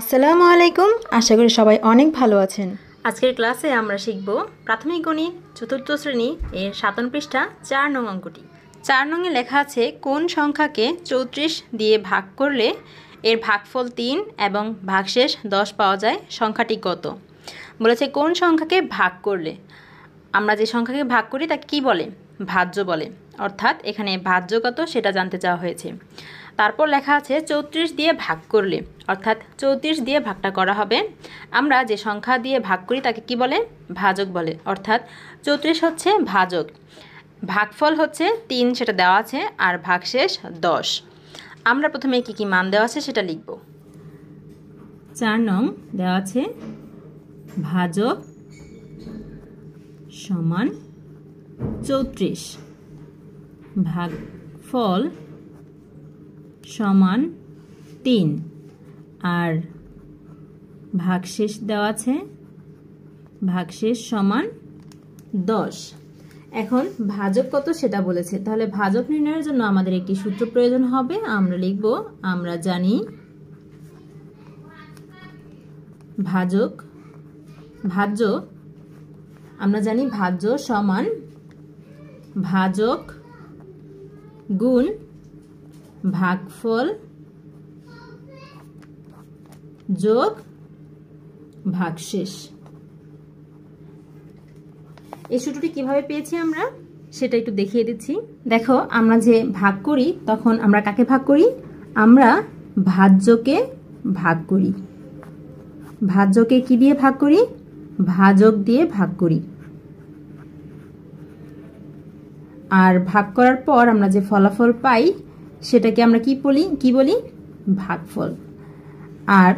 আসসালামু আলাইকুম। আশা করি সবাই অনেক ভালো আছেন। আজকের ক্লাসে আমরা শিখব প্রাথমিক গণিত চতুর্থ শ্রেণী এর 57 পৃষ্ঠা 4 নং অঙ্কটি। 4 নংয়ে লেখা আছে কোন সংখ্যাকে 34 দিয়ে ভাগ করলে এর ভাগফল 3 এবং ভাগশেষ 10 পাওয়া যায়, সংখ্যাটি কত? বলেছে কোন সংখ্যাকে ভাগ করলে, আমরা যে সংখ্যাকে ভাগ করি তাকে কি বলে? ভাজ্য বলে। অর্থাৎ এখানে ভাজ্য কত সেটা জানতে চাওয়া হয়েছে। তারপর লেখা আছে 34 দিয়ে ভাগ করলে, অর্থাৎ 34 দিয়ে ভাগটা করা হবে। আমরা যে সংখ্যা দিয়ে ভাগ করি তাকে কি বলে? ভাজক বলে। অর্থাৎ 34 হচ্ছে ভাজক, ভাগফল হচ্ছে 3 সেটা দেওয়া আছে, আর ভাগশেষ 10। আমরা প্রথমে কি কি মান দেওয়া আছে সেটা লিখব। 4 নং দেওয়া আছে ভাজক সমান 34, ভাগফল সমান 3, আর ভাগশেষ দেওয়া আছে ভাগশেষ সমান 10। এখন ভাজক কত সেটা বলেছে, তাহলে ভাজক নির্ণয়ের জন্য আমাদের একটি সূত্র প্রয়োজন হবে। আমরা লিখব, আমরা জানি ভাজ্য সমান ভাজক গুণ ভাগফল যোগ ভাগশেষ। এই সূত্রটি কিভাবে পেয়েছি আমরা সেটা একটু দেখিয়ে দিচ্ছি। দেখো, আমরা যে ভাগ করি তখন আমরা কাকে ভাগ করি? আমরা ভাজ্যকে ভাগ করি। ভাজ্যকে কি দিয়ে ভাগ করি? ভাজক দিয়ে ভাগ করি। আর ভাগ করার পর আমরা যে ফলাফল পাই সেটাকে আমরা কি বলি? ভাগফল। আর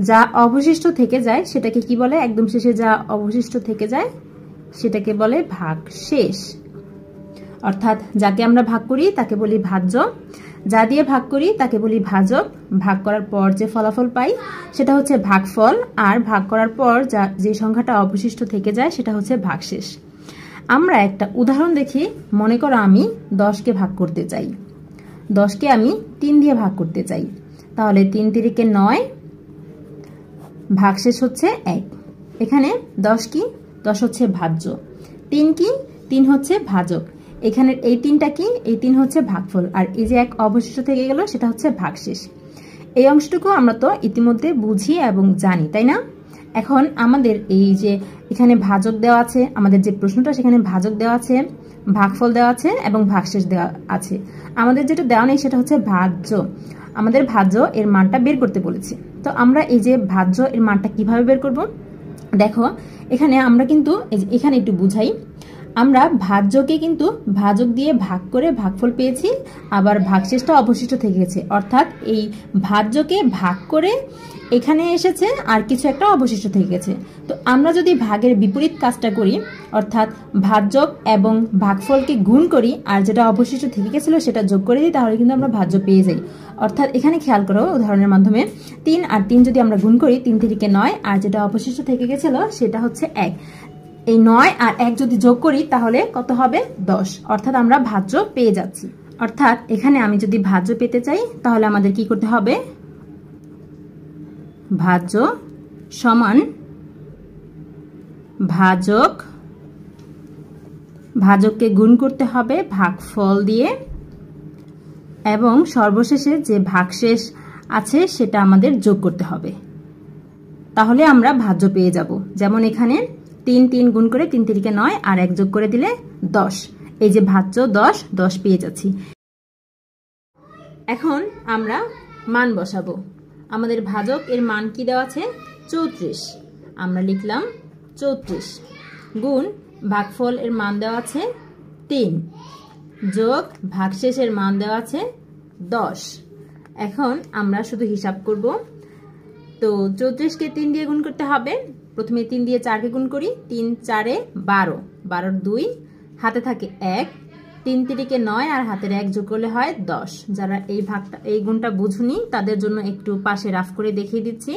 যা অবশিষ্ট থেকে যায় সেটাকে কি বলে? একদম শেষে যা অবশিষ্ট থেকে যায় সেটাকে বলে ভাগশেষ। অর্থাৎ যাকে আমরা ভাগ করি তাকে বলি ভাজ্য, যা দিয়ে ভাগ করি তাকে বলি ভাজক। ভাগ করার পর যে ফলাফল পাই সেটা হচ্ছে ভাগফল, আর ভাগ করার পর যে সংখ্যাটা অবশিষ্ট থেকে যায় সেটা হচ্ছে ভাগশেষ। আমরা একটা উদাহরণ দেখি। মনে করো আমি 10কে ভাগ করতে চাই, 10কে আমি 3 দিয়ে ভাগ করতে চাই। তাহলে 3 তিরিকে 9, ভাগশেষ হচ্ছে 1। এখানে 10 কি? 10 হচ্ছে ভাজ্য। 3 কি? 3 হচ্ছে ভাজক। এখানে এই 3টা কি? এই 3 হচ্ছে ভাগফল, আর এই যে 1 অবশিষ্ট থেকে গেল সেটা হচ্ছে ভাগশেষ। এই অংশটুকু আমরা তো ইতিমধ্যে বুঝি এবং জানি, তাই না? এখন আমাদের এই যে এখানে ভাজক দেওয়া আছে, আমাদের যে প্রশ্নটা সেখানে ভাজক দেওয়া আছে, ভাগফল দেওয়া আছে এবং ভাগশেষ দেওয়া আছে। আমাদের যেটা দেওয়া নেই সেটা হচ্ছে ভাজ্য। আমাদের ভাজ্য এর মানটা বের করতে বলেছে। তো আমরা এই যে ভাজ্য এর মানটা কিভাবে বের করব? দেখো, এখানে আমরা কিন্তু এখানে একটু বুঝাই। আমরা ভাজ্যকে কিন্তু ভাজক দিয়ে ভাগ করে ভাগফল পেয়েছি, আবার ভাগশেষটা অবশিষ্ট থেকে গেছে। অর্থাৎ এই ভাজ্যকে ভাগ করে এখানে এসেছে আর কিছু একটা অবশিষ্ট থেকে গেছে। তো আমরা যদি ভাগের বিপরীত কাজটা করি, অর্থাৎ ভাজ্যক এবং ভাগফলকে গুণ করি আর যেটা অবশিষ্ট থেকে গেছিল সেটা যোগ করে দিই, তাহলে কিন্তু আমরা ভাজ্য পেয়ে যাই। অর্থাৎ এখানে খেয়াল করো, উদাহরণের মাধ্যমে 3 আর 3 যদি আমরা গুণ করি, 3 তিরিকে 9, আর যেটা অবশিষ্ট থেকে গেছিল সেটা হচ্ছে 1। এই 9 আর 1 যদি যোগ করি তাহলে কত হবে? 10। অর্থাৎ আমরা ভাজ্য পেয়ে যাচ্ছি। অর্থাৎ এখানে আমি যদি ভাজ্য পেতে চাই তাহলে আমাদের কি করতে হবে? ভাজ্য সমান ভাজককে গুণ করতে হবে ভাগফল দিয়ে, এবং সর্বশেষে যে ভাগশেষ আছে সেটা আমাদের যোগ করতে হবে। তাহলে আমরা ভাজ্য পেয়ে যাব। যেমন এখানে 3 গুণ করে 3 তিরিকে 9 আর 1 যোগ করে দিলে 10। এই যে ভাজ্য 10 পেয়ে যাচ্ছি। এখন আমরা মান বসাবো। আমাদের ভাজক এর মান কি দেওয়া আছে? 34। আমরা লিখলাম 34 গুণ ভাগফল এর মান দেওয়া আছে 3 যোগ ভাগশেষের মান দেওয়া আছে 10। এখন আমরা শুধু হিসাব করব। তো 34কে 3 দিয়ে গুণ করতে হবে। প্রথমে 3 দিয়ে 4কে গুণ করি, 3 4 12, 12 2, হাতে থাকে 1, 3 তিরিকে 9 আর হাতের 1 যোগ করলে হয় 10। যারা এই গুণটা বুঝুনি তাদের জন্য একটু পাশে রাফ করে দেখিয়ে দিচ্ছি।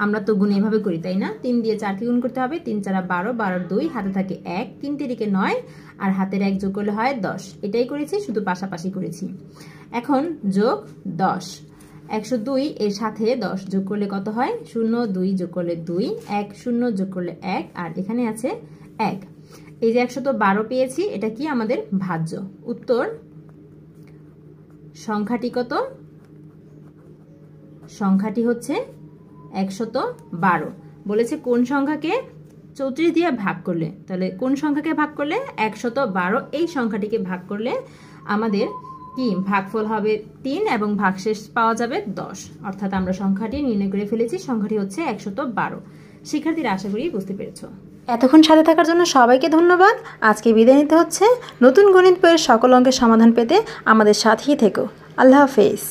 আমরা তো গুণ এভাবে করি, তাই না? 3 দিয়ে 4কে গুণ করতে হবে, 3 4 12, 12 2, হাতে থাকে 1, 3 তিরিকে 9 আর হাতের 1 যোগ করলে হয় 10। এটাই করেছি, শুধু পাশাপাশি করেছি। এখন যোগ 10। 102 এর সাথে 10 যোগ করলে কত হয়? 0 2 যোগ করলে 2, 1 0 যোগ করলে 1, আর এখানে আছে 1। এই যে 112 পেয়েছি, এটা কি আমাদের ভাজ্য। উত্তর সংখ্যাটি কত? সংখ্যাটি হচ্ছে 112। বলেছে কোন সংখ্যাকে 34 দিয়ে ভাগ করলে, তাহলে কোন সংখ্যাকে ভাগ করলে? 112 এই সংখ্যাটিকে ভাগ করলে আমাদের কি ভাগফল হবে 3 এবং ভাগশেষ পাওয়া যাবে 10। অর্থাৎ আমরা সংখ্যাটি নির্ণয় করে ফেলেছি, সংখ্যাটি হচ্ছে 112। শিক্ষার্থীরা আশা করি বুঝতে পেরেছো। এতক্ষণ সাথে থাকার জন্য সবাইকে ধন্যবাদ। আজকে বিদায় নিতে হচ্ছে। নতুন গণিত বইয়ের সকল অঙ্কের সমাধান পেতে আমাদের সাথেই থেকো। আল্লাহ হাফেজ।